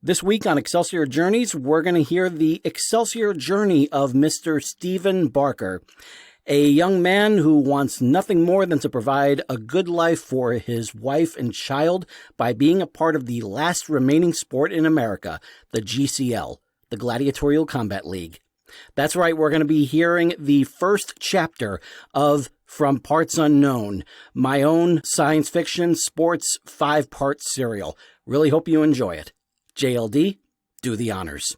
This week on Excelsior Journeys, we're going to hear the Excelsior journey of Mr. Stephen Barker, a young man who wants nothing more than to provide a good life for his wife and child by being a part of the last remaining sport in America, the GCL, the Gladiatorial Combat League. That's right, we're going to be hearing the first chapter of From Parts Unknown, my own science fiction sports 5-part serial. Really hope you enjoy it. JLD, do the honors.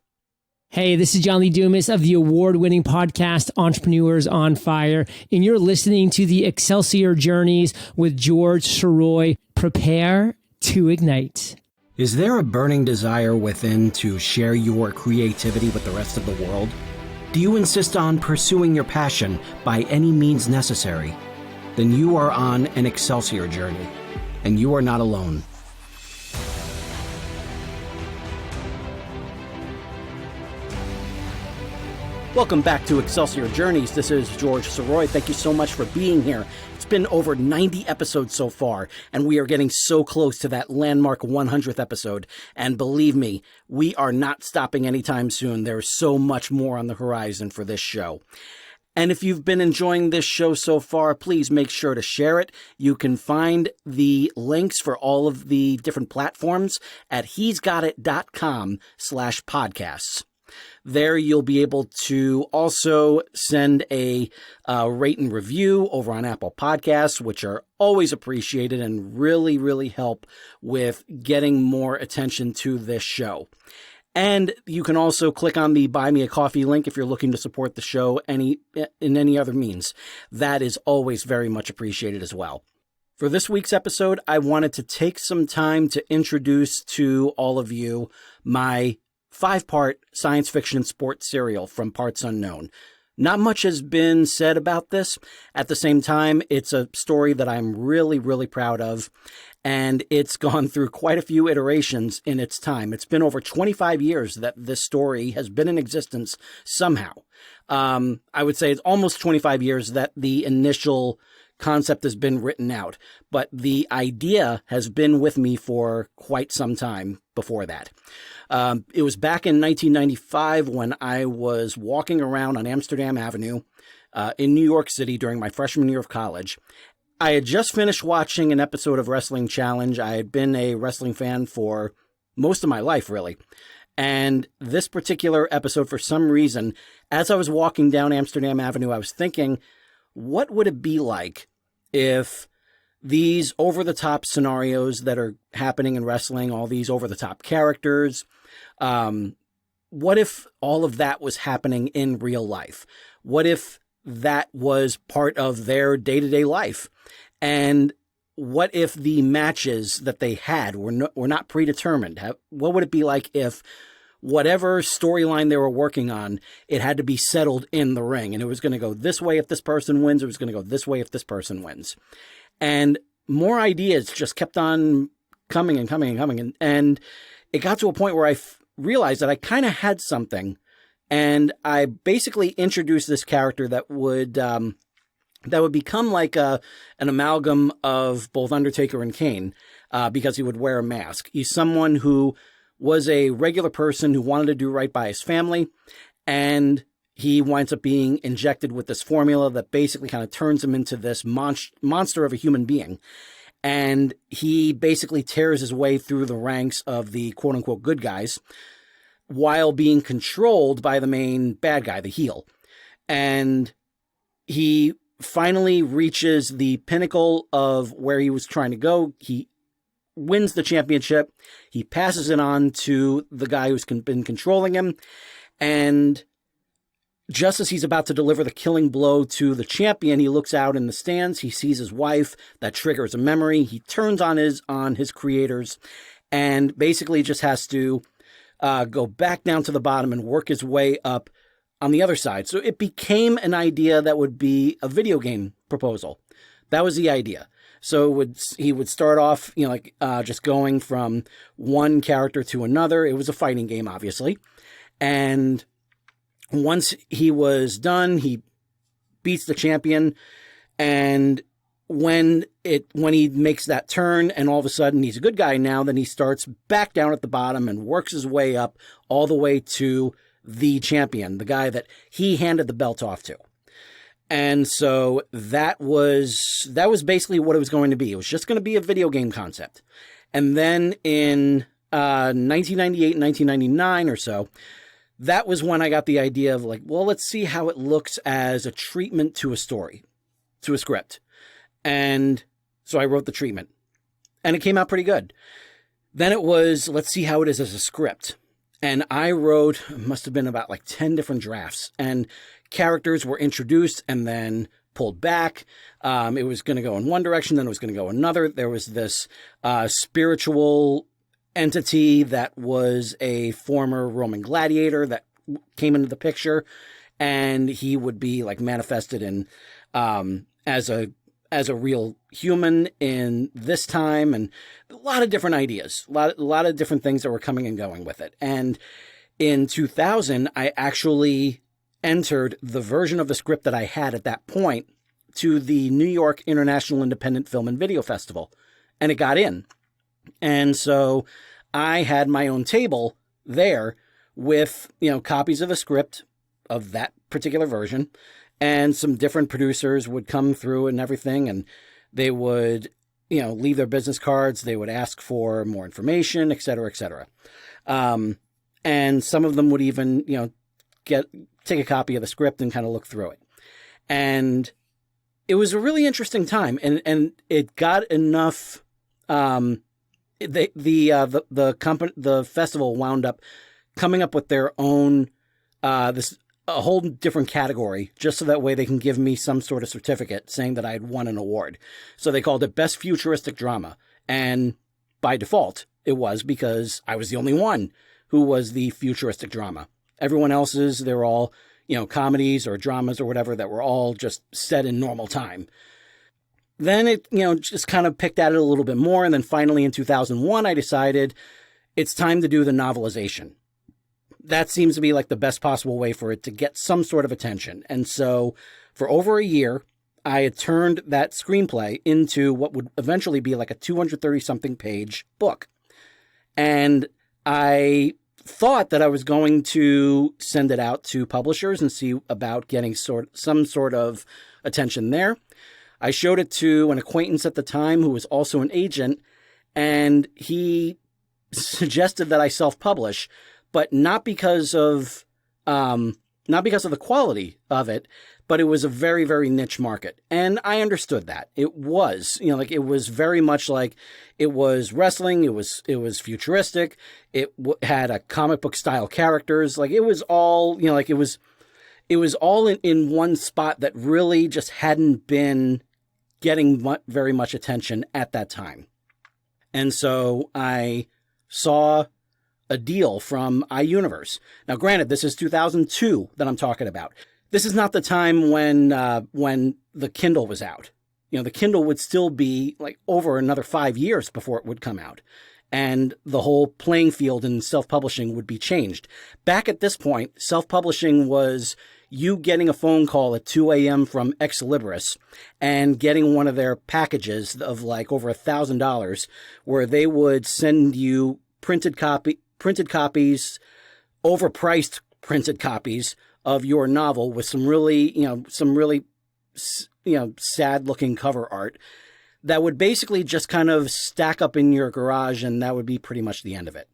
Hey, this is John Lee Dumas of the award-winning podcast Entrepreneurs on Fire, and you're listening to the Excelsior Journeys with George Sirois. Prepare to ignite. Is there a burning desire within to share your creativity with the rest of the world? Do you insist on pursuing your passion by any means necessary? Then you are on an Excelsior journey, and you are not alone. Welcome back to Excelsior Journeys. This is George Sirois. Thank you so much for being here. It's been over 90 episodes so far, and we are getting so close to that landmark 100th episode. And believe me, we are not stopping anytime soon. There's so much more on the horizon for this show. And if you've been enjoying this show so far, please make sure to share it. You can find the links for all of the different platforms at he'sgotit.com/podcasts. There you'll be able to also send a rate and review over on Apple Podcasts, which are always appreciated and really, really help with getting more attention to this show. And you can also click on the Buy Me a Coffee link if you're looking to support the show in any other means. That is always very much appreciated as well. For this week's episode, I wanted to take some time to introduce to all of you my 5-part science fiction sports serial, From Parts Unknown. Not much has been said about this. At the same time, it's a story that I'm really, really proud of, and it's gone through quite a few iterations in its time. It's been over 25 years that this story has been in existence somehow. I would say it's almost 25 years that the initial concept has been written out, but the idea has been with me for quite some time before that. It was back in 1995 when I was walking around on Amsterdam Avenue in New York City during my freshman year of college. I had just finished watching an episode of Wrestling Challenge. I had been a wrestling fan for most of my life, really. And this particular episode, for some reason, as I was walking down Amsterdam Avenue, I was thinking, what would it be like if these over-the-top scenarios that are happening in wrestling, all these over-the-top characters, what if all of that was happening in real life? What if that was part of their day-to-day life? And what if the matches that they had were not predetermined? What would it be like if whatever storyline they were working on, it had to be settled in the ring, and it was going to go this way if this person wins, it was going to go this way if this person wins. And more ideas just kept on coming and coming and coming. And it got to a point where I realized that I kind of had something, and I basically introduced this character that would become like an amalgam of both Undertaker and Kane, because he would wear a mask. He's someone who was a regular person who wanted to do right by his family, and he winds up being injected with this formula that basically kind of turns him into this monster of a human being. And he basically tears his way through the ranks of the quote-unquote good guys while being controlled by the main bad guy, the heel. And he finally reaches the pinnacle of where he was trying to go. He wins the championship. He passes it on to the guy who's been controlling him. And just as he's about to deliver the killing blow to the champion, he looks out in the stands. He sees his wife. That triggers a memory. He turns on his creators and basically just has to go back down to the bottom and work his way up on the other side. So it became an idea that would be a video game proposal. That was the idea. So he would start off, just going from one character to another. It was a fighting game, obviously. And once he was done, he beats the champion, and when he makes that turn and all of a sudden he's a good guy now, then he starts back down at the bottom and works his way up all the way to the champion, the guy that he handed the belt off to. And so that was basically what it was going to be. It was just going to be a video game concept. And then in 1998, 1999 or so, that was when I got the idea of like, well, let's see how it looks as a treatment to a story, to a script. And so I wrote the treatment. And it came out pretty good. Then it was, let's see how it is as a script. And I wrote, must have been about like 10 different drafts. And characters were introduced and then pulled back. It was going to go in one direction, then it was going to go another. There was this spiritual entity that was a former Roman gladiator that came into the picture, and he would be like manifested in as a real human in this time, and a lot of different ideas, a lot of different things that were coming and going with it. And in 2000, I actually entered the version of the script that I had at that point to the New York International Independent Film and Video Festival, and it got in. And so I had my own table there with, copies of a script of that particular version, and some different producers would come through and everything, and they would, leave their business cards. They would ask for more information, et cetera, et cetera. And some of them would even, take a copy of the script and kind of look through it. And it was a really interesting time, and it got enough. The festival wound up coming up with their own a whole different category, just so that way they can give me some sort of certificate saying that I had won an award. So they called it Best Futuristic Drama, and by default it was, because I was the only one who was the futuristic drama. Everyone else's, they're all, comedies or dramas or whatever that were all just set in normal time. Then it, just kind of picked at it a little bit more. And then finally in 2001, I decided it's time to do the novelization. That seems to be like the best possible way for it to get some sort of attention. And so for over a year, I had turned that screenplay into what would eventually be like a 230-something page book. And I thought that I was going to send it out to publishers and see about getting some sort of attention there. I showed it to an acquaintance at the time who was also an agent, and he suggested that I self-publish, but not because of the quality of it, but it was a very, very niche market. And I understood that. It was, it was very much like it was wrestling. It was futuristic. It had a comic book style characters. Like it was all, it was all in one spot that really just hadn't been getting very much attention at that time. And so I saw a deal from Iuniverse. Now, granted, this is 2002 that I'm talking about. This is not the time when the Kindle was out. The Kindle would still be like over another 5 years before it would come out. And the whole playing field in self-publishing would be changed. Back at this point, self-publishing was you getting a phone call at 2 a.m. from Excelsior and getting one of their packages of like over $1,000, where they would send you printed copies, overpriced printed copies of your novel with some really sad looking cover art that would basically just kind of stack up in your garage, and that would be pretty much the end of it.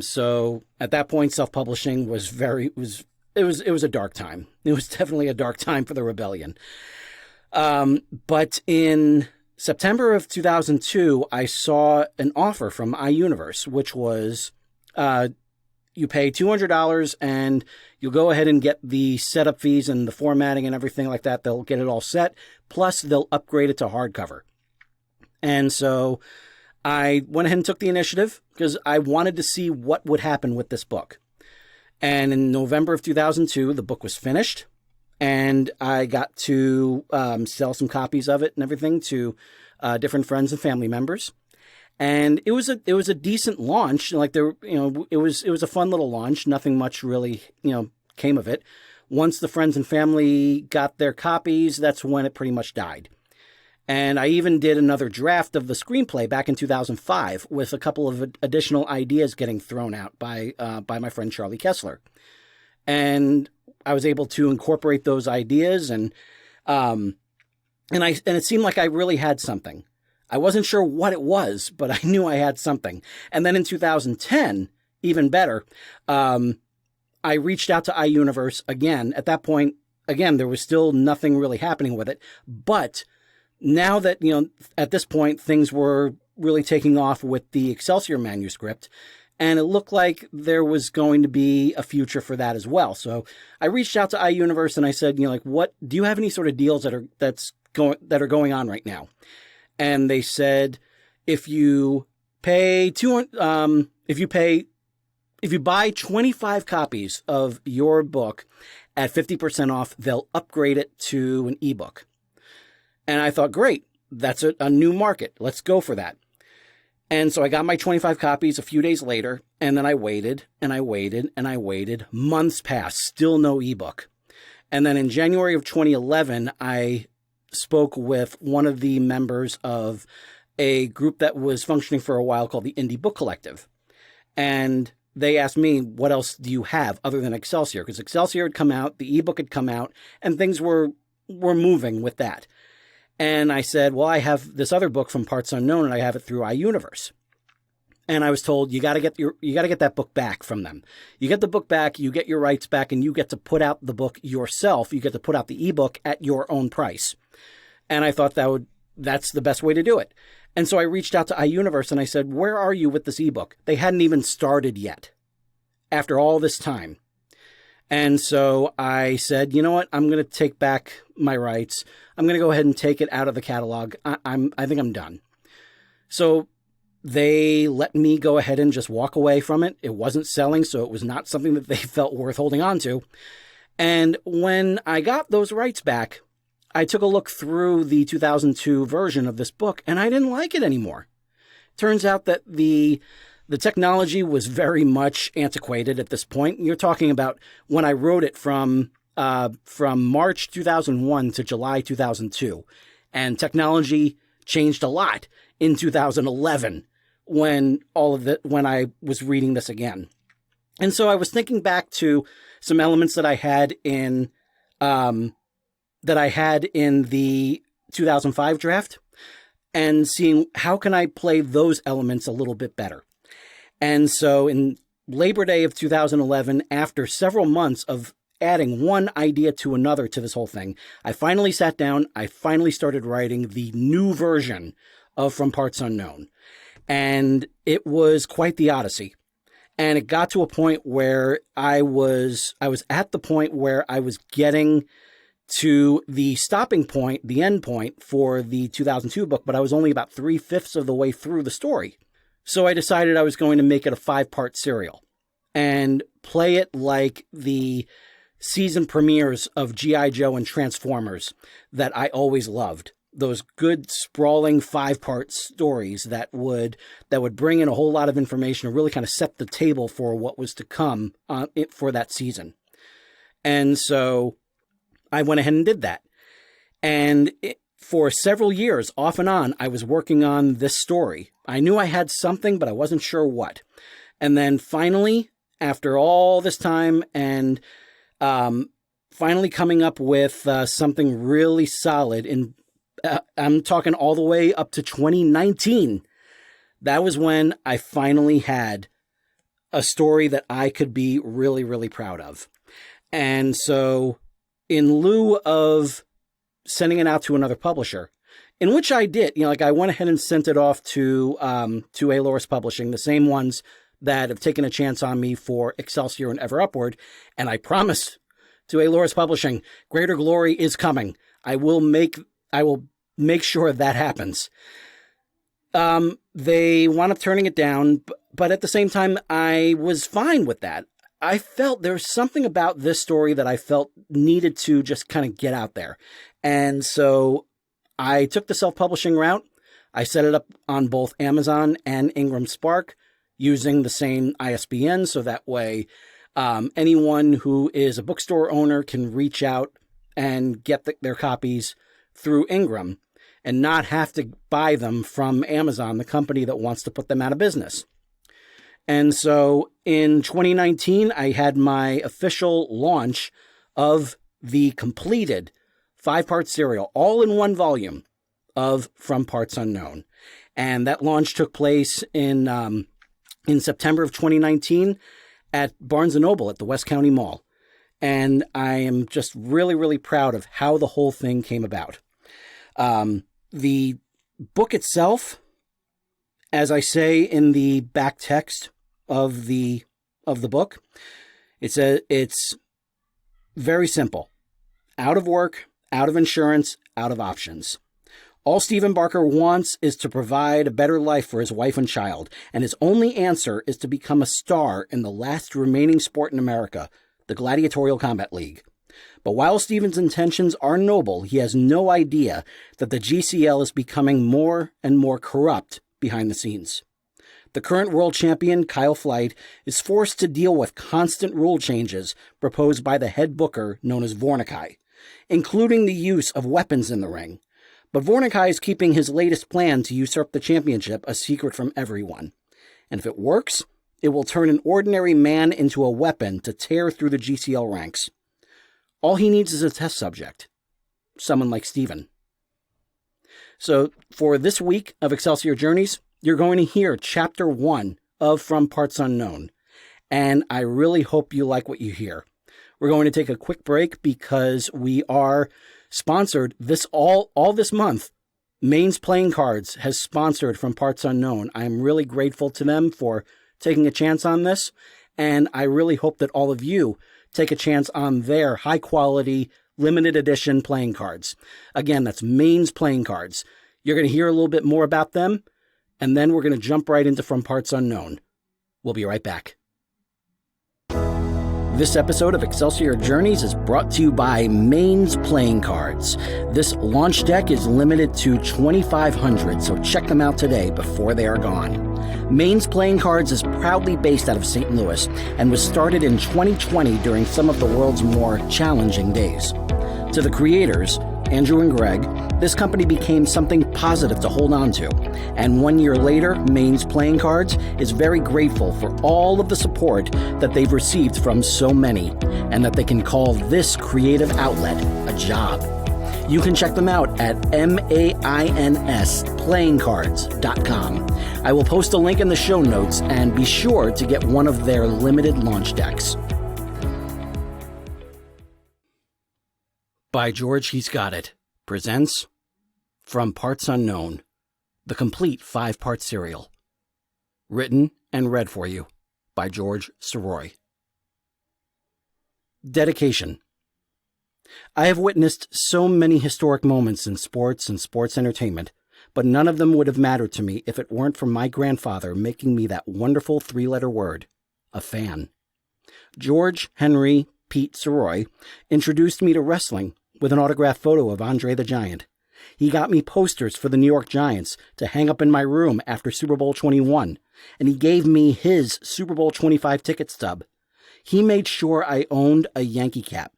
So at that point, self-publishing was it was a dark time. It was definitely a dark time for the rebellion. But in September of 2002, I saw an offer from Iuniverse, which was you pay $200 and you'll go ahead and get the setup fees and the formatting and everything like that. They'll get it all set. Plus, they'll upgrade it to hardcover. And so I went ahead and took the initiative because I wanted to see what would happen with this book. And in November of 2002, the book was finished, and I got to sell some copies of it and everything to different friends and family members. And it was a decent launch. Like it was a fun little launch. Nothing much really, came of it. Once the friends and family got their copies, that's when it pretty much died. And I even did another draft of the screenplay back in 2005 with a couple of additional ideas getting thrown out by my friend Charlie Kessler. And I was able to incorporate those ideas, and it seemed like I really had something. I wasn't sure what it was, but I knew I had something. And then in 2010, even better, I reached out to Iuniverse again. At that point, again, there was still nothing really happening with it, but now that, at this point, things were really taking off with the Excelsior manuscript, and it looked like there was going to be a future for that as well. So I reached out to Iuniverse and I said, what do you have any sort of deals that are going on right now? And they said, if you buy 25 copies of your book at 50% off, they'll upgrade it to an ebook. And I thought, great, that's a new market. Let's go for that. And so I got my 25 copies a few days later, and then I waited and I waited and I waited. Months passed, still no ebook. And then in January of 2011, I spoke with one of the members of a group that was functioning for a while called the Indie Book Collective. And they asked me, what else do you have other than Excelsior? Because Excelsior had come out, the ebook had come out, and things were moving with that. And I said, well, I have this other book from Parts Unknown, and I have it through Iuniverse. And I was told, you got to get that book back from them. You get the book back, you get your rights back, and you get to put out the book yourself. You get to put out the ebook at your own price. And I thought that's the best way to do it. And so I reached out to Iuniverse and I said, where are you with this ebook? They hadn't even started yet after all this time. And so I said, you know what? I'm going to take back my rights. I'm going to go ahead and take it out of the catalog. I think I'm done. So they let me go ahead and just walk away from it. It wasn't selling, so it was not something that they felt worth holding on to. And when I got those rights back, I took a look through the 2002 version of this book, and I didn't like it anymore. Turns out that the technology was very much antiquated at this point. You're talking about when I wrote it from March 2001 to July 2002. And technology changed a lot in 2011 when I was reading this again. And so I was thinking back to some elements that I had in the 2005 draft and seeing how can I play those elements a little bit better. And so in Labor Day of 2011, after several months of adding one idea to another to this whole thing, I finally sat down. I finally started writing the new version of From Parts Unknown. And it was quite the odyssey. And it got to a point where I was at the point where I was getting to the stopping point, the end point for the 2002 book, but I was only about 3/5 of the way through the story. So I decided I was going to make it a 5-part serial and play it like the season premieres of G.I. Joe and Transformers that I always loved. Those good, sprawling 5-part stories that would bring in a whole lot of information and really kind of set the table for what was to come for that season. And so I went ahead and did that. And for several years, off and on, I was working on this story. I knew I had something, but I wasn't sure what. And then finally, after all this time and finally coming up with something really solid, I'm talking all the way up to 2019, that was when I finally had a story that I could be really, really proud of. And so in lieu of sending it out to another publisher, in which I did, I went ahead and sent it off to Aloris Publishing, the same ones that have taken a chance on me for Excelsior and Ever Upward. And I promised to Aloris Publishing, greater glory is coming. I will make sure that happens. They wound up turning it down, but at the same time, I was fine with that. I felt there was something about this story that I felt needed to just kind of get out there. And so I took the self-publishing route. I set it up on both Amazon and Ingram Spark using the same ISBN. So that way, anyone who is a bookstore owner can reach out and get their copies through Ingram. and not have to buy them from Amazon, the company that wants to put them out of business. And so in 2019, I had my official launch of the completed 5-part serial, all in one volume of From Parts Unknown. And that launch took place in September of 2019 at Barnes & Noble at the West County Mall. And I am just really, really proud of how the whole thing came about. The book itself, as I say in the back text of the book, it's very simple. Out of work, out of insurance, out of options. All Stephen Barker wants is to provide a better life for his wife and child, and his only answer is to become a star in the last remaining sport in America, the Gladiatorial Combat League. But while Stephen's intentions are noble, he has no idea that the GCL is becoming more and more corrupt behind the scenes. The current world champion, Kyle Flight, is forced to deal with constant rule changes proposed by the head booker known as Vornicai, including the use of weapons in the ring. But Vornicai is keeping his latest plan to usurp the championship a secret from everyone. And if it works, it will turn an ordinary man into a weapon to tear through the GCL ranks. All he needs is a test subject. Someone like Stephen. So for this week of Excelsior Journeys, you're going to hear Chapter 1 of From Parts Unknown. And I really hope you like what you hear. We're going to take a quick break because we are sponsored all this month. Maine's Playing Cards has sponsored From Parts Unknown. I'm really grateful to them for taking a chance on this. And I really hope that all of you take a chance on their high-quality, limited edition playing cards. Again, that's Maine's Playing Cards. You're going to hear a little bit more about them, and then we're going to jump right into From Parts Unknown. We'll be right back. This episode of Excelsior Journeys is brought to you by Maine's Playing Cards. This launch deck is limited to 2,500, so check them out today before they are gone. Maine's Playing Cards is proudly based out of St. Louis and was started in 2020 during some of the world's more challenging days. To the creators, Andrew and Greg, this company became something positive to hold on to. And 1 year later, Maine's Playing Cards is very grateful for all of the support that they've received from so many, and that they can call this creative outlet a job. You can check them out at mainsplayingcards.com. I will post a link in the show notes, and be sure to get one of their limited launch decks. By George He's Got It presents From Parts Unknown, the complete 5-part serial. Written and read for you by George Sirois. Dedication. I have witnessed so many historic moments in sports and sports entertainment, but none of them would have mattered to me if it weren't for my grandfather making me that wonderful 3-letter word, a fan. George Henry Pete Sirois introduced me to wrestling with an autographed photo of Andre the Giant. He got me posters for the New York Giants to hang up in my room after Super Bowl 21, and he gave me his Super Bowl 25 ticket stub. He made sure I owned a Yankee cap.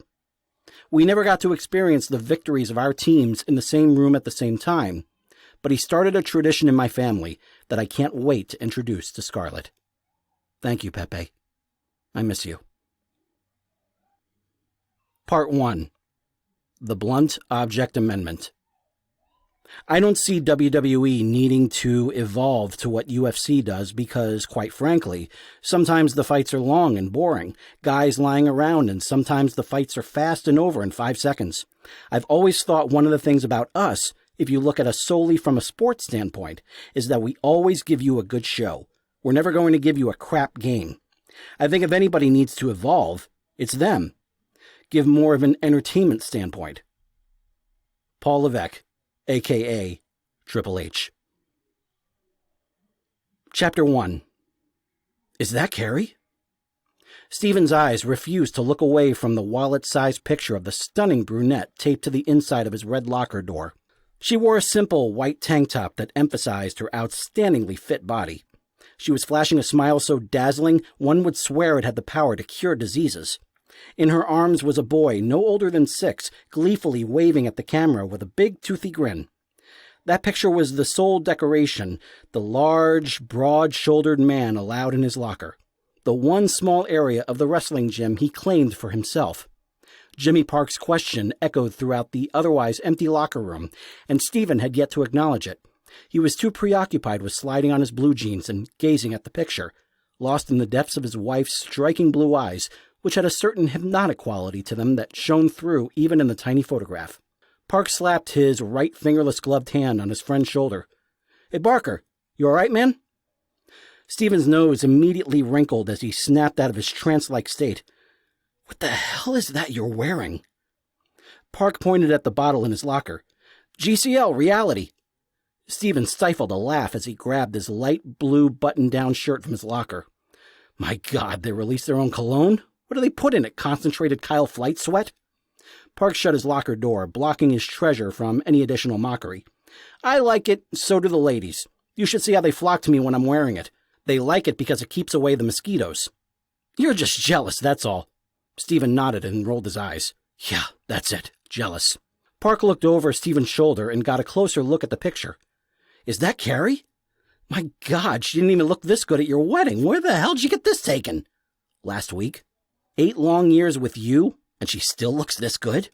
We never got to experience the victories of our teams in the same room at the same time, but he started a tradition in my family that I can't wait to introduce to Scarlett. Thank you, Pepe. I miss you. Part 1. The Blunt Object Amendment. I don't see WWE needing to evolve to what UFC does because, quite frankly, sometimes the fights are long and boring, guys lying around, and sometimes the fights are fast and over in 5 seconds. I've always thought one of the things about us, if you look at us solely from a sports standpoint, is that we always give you a good show. We're never going to give you a crap game. I think if anybody needs to evolve, it's them. Give more of an entertainment standpoint. Paul Levesque, a.k.a. Triple H. Chapter 1. Is that Carrie? Stephen's eyes refused to look away from the wallet-sized picture of the stunning brunette taped to the inside of his red locker door. She wore a simple white tank top that emphasized her outstandingly fit body. She was flashing a smile so dazzling one would swear it had the power to cure diseases. In her arms was a boy no older than 6, gleefully waving at the camera with a big toothy grin. That picture was the sole decoration the large, broad-shouldered man allowed in his locker, the one small area of the wrestling gym he claimed for himself. Jimmy Park's question echoed throughout the otherwise empty locker room, and Stephen had yet to acknowledge it. He was too preoccupied with sliding on his blue jeans and gazing at the picture, lost in the depths of his wife's striking blue eyes, which had a certain hypnotic quality to them that shone through even in the tiny photograph. Park slapped his right fingerless gloved hand on his friend's shoulder. "Hey, Barker, you all right, man?" Stephen's nose immediately wrinkled as he snapped out of his trance-like state. "What the hell is that you're wearing?" Park pointed at the bottle in his locker. "GCL, reality." Stephen stifled a laugh as he grabbed his light blue button-down shirt from his locker. "My God, they released their own cologne? What do they put in it, concentrated Kyle Flight sweat?" Park shut his locker door, blocking his treasure from any additional mockery. "I like it, so do the ladies. You should see how they flock to me when I'm wearing it. They like it because it keeps away the mosquitoes." "You're just jealous, that's all." Stephen nodded and rolled his eyes. "Yeah, that's it, jealous." Park looked over Stephen's shoulder and got a closer look at the picture. "Is that Carrie? My God, she didn't even look this good at your wedding. Where the hell did you get this taken?" "Last week. 8 long years with you, and she still looks this good?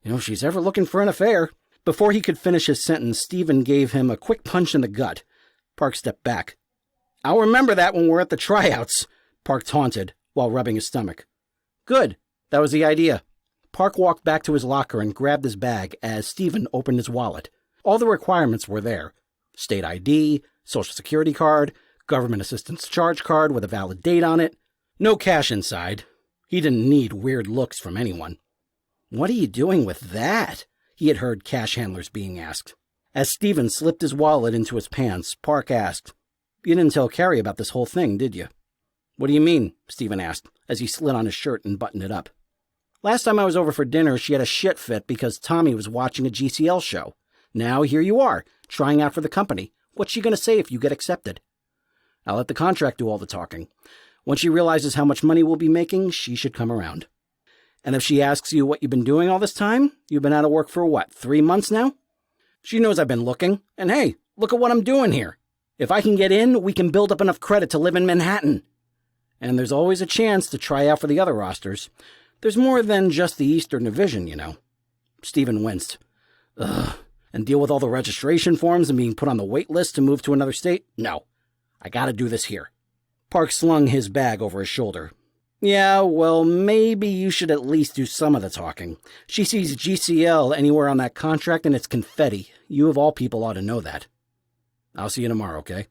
You know, if she's ever looking for an affair." Before he could finish his sentence, Stephen gave him a quick punch in the gut. Park stepped back. "I'll remember that when we're at the tryouts," Park taunted, while rubbing his stomach. "Good. That was the idea." Park walked back to his locker and grabbed his bag as Stephen opened his wallet. All the requirements were there. State ID, Social Security card, government assistance charge card with a valid date on it. No cash inside. He didn't need weird looks from anyone. "What are you doing with that?" he had heard cash handlers being asked. As Stephen slipped his wallet into his pants, Park asked, "You didn't tell Carrie about this whole thing, did you?" "What do you mean?" Stephen asked, as he slid on his shirt and buttoned it up. "Last time I was over for dinner, she had a shit fit because Tommy was watching a GCL show. Now here you are, trying out for the company. What's she going to say if you get accepted?" "I'll let the contract do all the talking. When she realizes how much money we'll be making, she should come around." "And if she asks you what you've been doing all this time? You've been out of work for what, 3 months now?" "She knows I've been looking. And hey, look at what I'm doing here. If I can get in, we can build up enough credit to live in Manhattan. And there's always a chance to try out for the other rosters. There's more than just the Eastern Division, you know." Stephen winced. "Ugh. And deal with all the registration forms and being put on the wait list to move to another state? No. I gotta do this here." Park slung his bag over his shoulder. "Yeah, well, maybe you should at least do some of the talking. She sees GCL anywhere on that contract and it's confetti. You of all people ought to know that." "I'll see you tomorrow, okay?"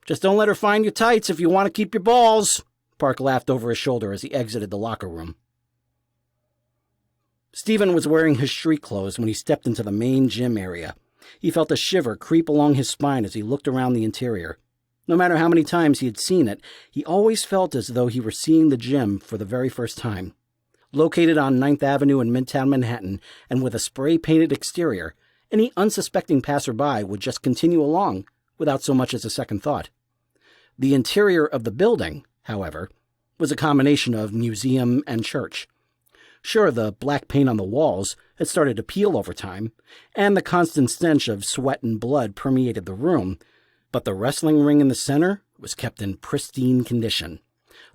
"Just don't let her find your tights if you want to keep your balls." Park laughed over his shoulder as he exited the locker room. Stephen was wearing his street clothes when he stepped into the main gym area. He felt a shiver creep along his spine as he looked around the interior. No matter how many times he had seen it, he always felt as though he were seeing the gym for the very first time. Located on 9th Avenue in Midtown Manhattan, and with a spray-painted exterior, any unsuspecting passerby would just continue along without so much as a second thought. The interior of the building, however, was a combination of museum and church. Sure, the black paint on the walls had started to peel over time, and the constant stench of sweat and blood permeated the room, but the wrestling ring in the center was kept in pristine condition.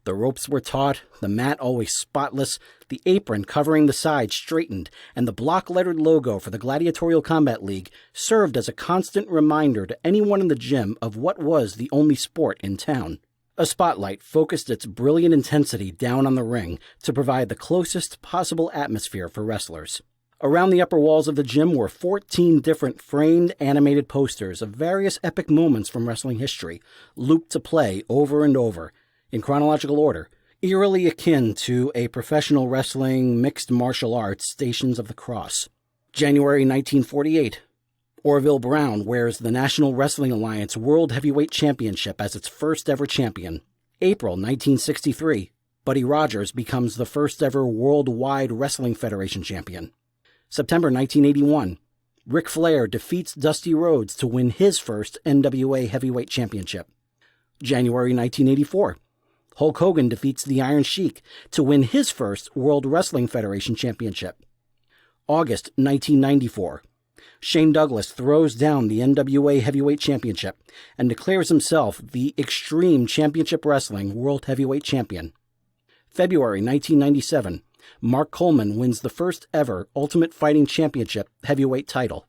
The ropes were taut, the mat always spotless, the apron covering the side straightened, and the block-lettered logo for the Gladiatorial Combat League served as a constant reminder to anyone in the gym of what was the only sport in town. A spotlight focused its brilliant intensity down on the ring to provide the closest possible atmosphere for wrestlers. Around the upper walls of the gym were 14 different framed animated posters of various epic moments from wrestling history, looped to play over and over, in chronological order, eerily akin to a professional wrestling mixed martial arts Stations of the Cross. January 1948. Orville Brown wears the National Wrestling Alliance World Heavyweight Championship as its first ever champion. April 1963. Buddy Rogers becomes the first ever Worldwide Wrestling Federation champion. September 1981. Ric Flair defeats Dusty Rhodes to win his first NWA Heavyweight Championship. January 1984. Hulk Hogan defeats the Iron Sheik to win his first World Wrestling Federation Championship. August 1994. Shane Douglas throws down the NWA Heavyweight Championship and declares himself the Extreme Championship Wrestling World Heavyweight Champion. February 1997, Mark Coleman wins the first ever Ultimate Fighting Championship heavyweight title.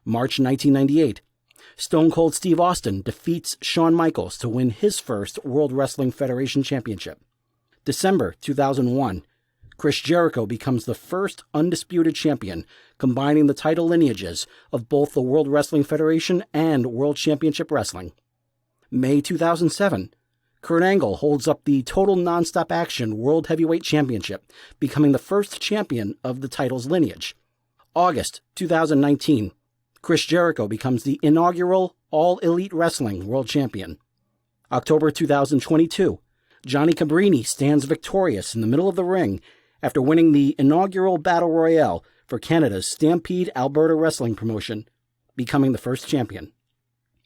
March 1998, Stone Cold Steve Austin defeats Shawn Michaels to win his first World Wrestling Federation Championship. December 2001, Chris Jericho becomes the first undisputed champion, combining the title lineages of both the World Wrestling Federation and World Championship Wrestling. May 2007, Kurt Angle holds up the Total Nonstop Action World Heavyweight Championship, becoming the first champion of the title's lineage. August 2019, Chris Jericho becomes the inaugural All Elite Wrestling World Champion. October 2022, Johnny Cabrini stands victorious in the middle of the ring after winning the inaugural Battle Royale for Canada's Stampede Alberta Wrestling promotion, becoming the first champion.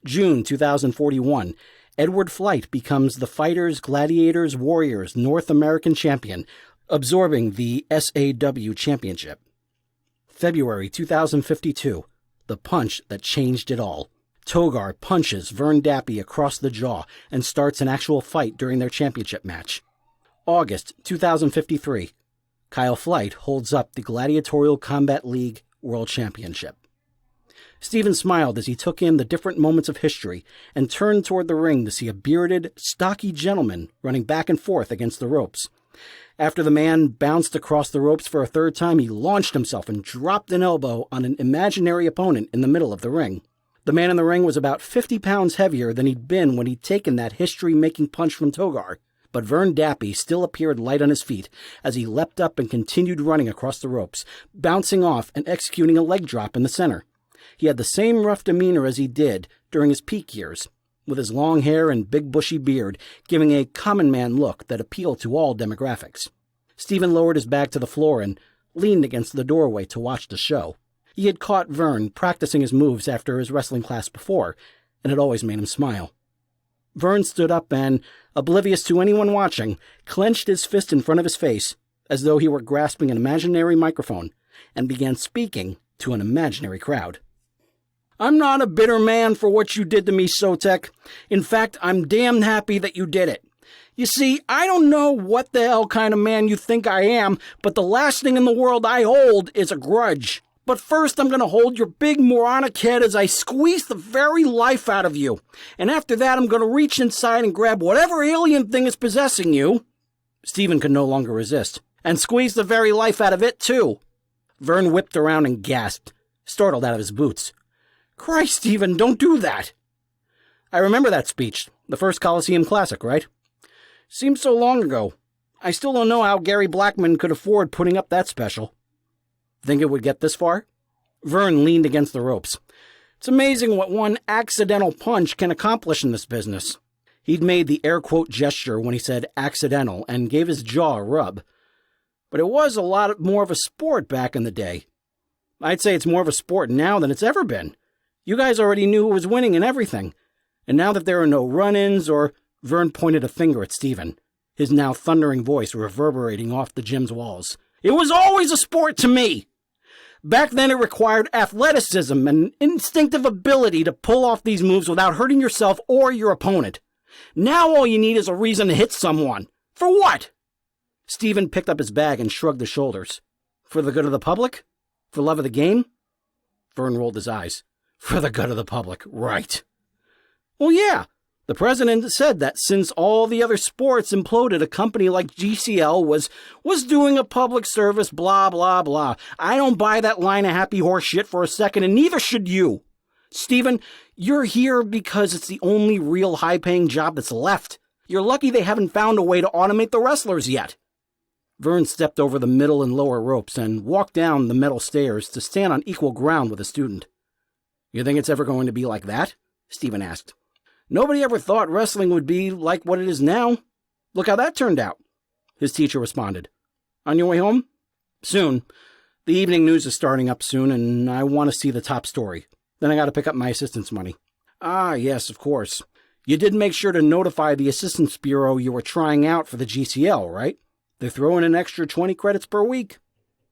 June 2041, Edward Flight becomes the Fighters, Gladiators, Warriors North American Champion, absorbing the SAW Championship. February 2052, the punch that changed it all. Togar punches Vern Dappy across the jaw and starts an actual fight during their championship match. August 2053, Kyle Flight holds up the Gladiatorial Combat League World Championship. Steven smiled as he took in the different moments of history and turned toward the ring to see a bearded, stocky gentleman running back and forth against the ropes. After the man bounced across the ropes for a third time, he launched himself and dropped an elbow on an imaginary opponent in the middle of the ring. The man in the ring was about 50 pounds heavier than he'd been when he'd taken that history-making punch from Togar, but Vern Dappy still appeared light on his feet as he leapt up and continued running across the ropes, bouncing off and executing a leg drop in the center. He had the same rough demeanor as he did during his peak years, with his long hair and big bushy beard giving a common man look that appealed to all demographics. Steven lowered his bag to the floor and leaned against the doorway to watch the show. He had caught Vern practicing his moves after his wrestling class before, and it always made him smile. Vern stood up and, oblivious to anyone watching, clenched his fist in front of his face, as though he were grasping an imaginary microphone, and began speaking to an imaginary crowd. "I'm not a bitter man for what you did to me, Sotek. In fact, I'm damn happy that you did it. You see, I don't know what the hell kind of man you think I am, but the last thing in the world I hold is a grudge. But first I'm going to hold your big moronic head as I squeeze the very life out of you. And after that I'm going to reach inside and grab whatever alien thing is possessing you." Steven could no longer resist. "And squeeze the very life out of it, too." Vern whipped around and gasped, startled out of his boots. "Christ, Steven, don't do that." "I remember that speech. The first Coliseum Classic, right? Seems so long ago. I still don't know how Gary Blackman could afford putting up that special." "Think it would get this far?" Vern leaned against the ropes. "It's amazing what one accidental punch can accomplish in this business." He'd made the air quote gesture when he said accidental and gave his jaw a rub. "But it was a lot more of a sport back in the day. I'd say it's more of a sport now than it's ever been. You guys already knew who was winning and everything. And now that there are no run-ins or..." Vern pointed a finger at Steven, his now thundering voice reverberating off the gym's walls. "It was always a sport to me! Back then it required athleticism and instinctive ability to pull off these moves without hurting yourself or your opponent. Now all you need is a reason to hit someone. For what?" Steven picked up his bag and shrugged his shoulders. "For the good of the public? For love of the game?" Vern rolled his eyes. "For the good of the public, right." "Well, yeah. The president said that since all the other sports imploded, a company like GCL was doing a public service, blah, blah, blah. I don't buy that line of happy horse shit for a second, and neither should you. Steven, you're here because it's the only real high-paying job that's left. You're lucky they haven't found a way to automate the wrestlers yet." Vern stepped over the middle and lower ropes and walked down the metal stairs to stand on equal ground with a student. "You think it's ever going to be like that?" Steven asked. "Nobody ever thought wrestling would be like what it is now. Look how that turned out," his teacher responded. "On your way home?" "Soon. The evening news is starting up soon, and I want to see the top story. Then I got to pick up my assistance money." "Ah, yes, of course. You did make sure to notify the Assistance Bureau you were trying out for the GCL, right? They're throwing an extra 20 credits per week."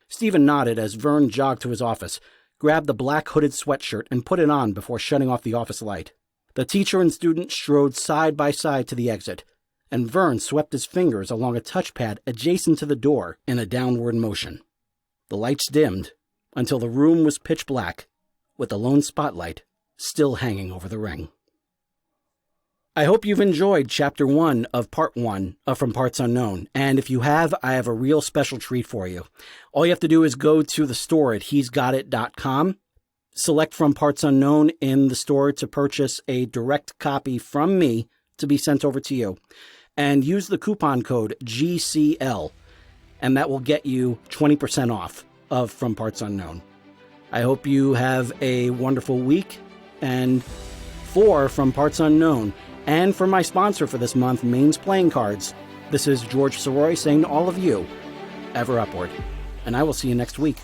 Steven nodded as Vern jogged to his office, grabbed the black hooded sweatshirt and put it on before shutting off the office light. The teacher and student strode side by side to the exit, and Vern swept his fingers along a touchpad adjacent to the door in a downward motion. The lights dimmed until the room was pitch black, with the lone spotlight still hanging over the ring. I hope you've enjoyed Chapter 1 of Part 1 of From Parts Unknown, and if you have, I have a real special treat for you. All you have to do is go to the store at he'sgotit.com, select From Parts Unknown in the store to purchase a direct copy from me to be sent over to you, and use the coupon code GCL, and that will get you 20% off of From Parts Unknown. I hope you have a wonderful week, and for From Parts Unknown, and for my sponsor for this month, Maine's Playing Cards, this is George Sirois saying to all of you, ever upward. And I will see you next week.